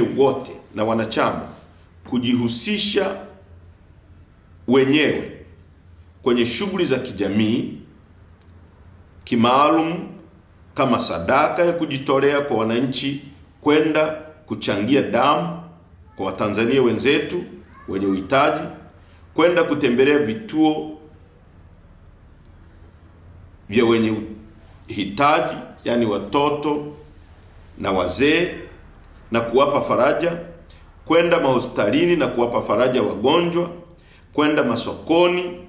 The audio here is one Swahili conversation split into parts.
wote na wanachama kujihusisha wenyewe kwenye shughuli za kijamii kimaalum kama sadaka ya kujitolea kwa wananchi, kwenda kuchangia damu kwa Watanzania wenzetu wenye uhitaji, kwenda kutembelea vituo vya wenye uhitaji, yani watoto na wazee, na kuwapa faraja, kwenda mahospitalini na kuwapa faraja wagonjwa, kwenda masokoni,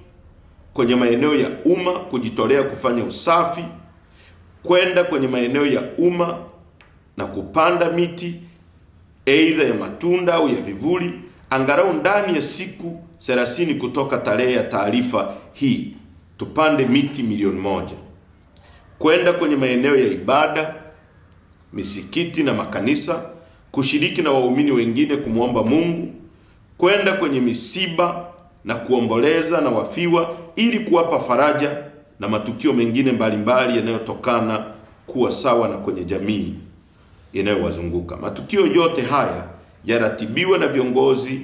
kwenye maeneo ya umma kujitolea kufanya usafi, kwenda kwenye maeneo ya umma na kupanda miti aidha ya matunda au ya vivuli, angalau ndani ya siku 30 kutoka tarehe ya taarifa hii tupande miti 1,000,000. Kwenda kwenye maeneo ya ibada, misikiti na makanisa, kushiriki na waumini wengine kumwomba Mungu, kwenda kwenye misiba na kuomboleza na wafiwa ili kuwapa faraja, na matukio mengine mbalimbali yanayotokana kuwa sawa na kwenye jamii inayowazunguka. Matukio yote haya yaratibiwa na viongozi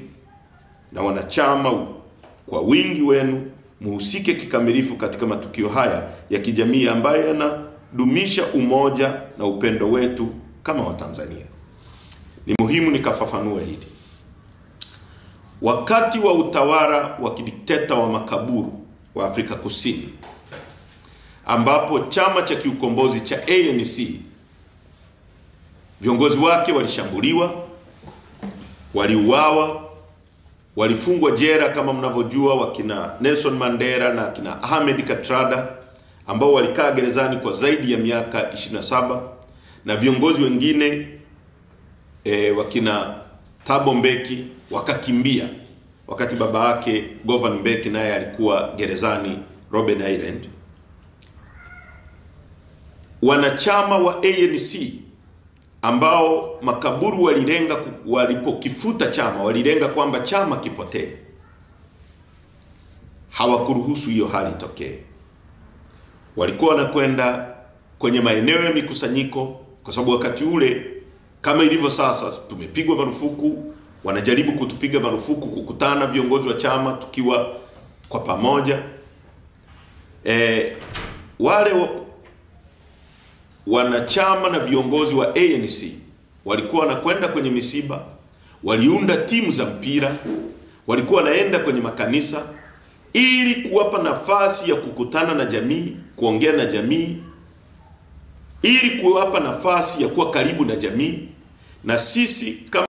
na wanachama. Kwa wingi wenu muhusike kikamilifu katika matukio haya ya kijamii ambayo yanadumisha umoja na upendo wetu kama Watanzania. Ni muhimu nikafafanue hili. Wakati wa utawala wa kidikteta wa makaburu wa Afrika Kusini, ambapo chama cha kiukombozi cha ANC, viongozi wake walishambuliwa, waliuawa, walifungwa jela kama mnavyojua, wakina Nelson Mandela na kina Ahmed Kathrada ambao walikaa gerezani kwa zaidi ya miaka 27, na viongozi wengine wakina Thabo Mbeki wakakimbia wakati baba yake Govan Mbeki naye alikuwa gerezani Robben Island. Wanachama wa ANC ambao makaburu walilenga, walipokifuta chama walilenga kwamba chama kipotee, hawakuruhusu hiyo hali itokee. Walikuwa wanakwenda kwenye maeneo ya mikusanyiko, kwa sababu wakati ule kama ilivyo sasa tumepigwa marufuku, wanajaribu kutupiga marufuku kukutana viongozi wa chama tukiwa kwa pamoja. Wale wanachama na viongozi wa ANC walikuwa wanakwenda kwenye misiba, waliunda timu za mpira, walikuwa wanaenda kwenye makanisa ili kuwapa nafasi ya kukutana na jamii, kuongea na jamii, ili kuwapa nafasi ya kuwa karibu na jamii. Na sisi kama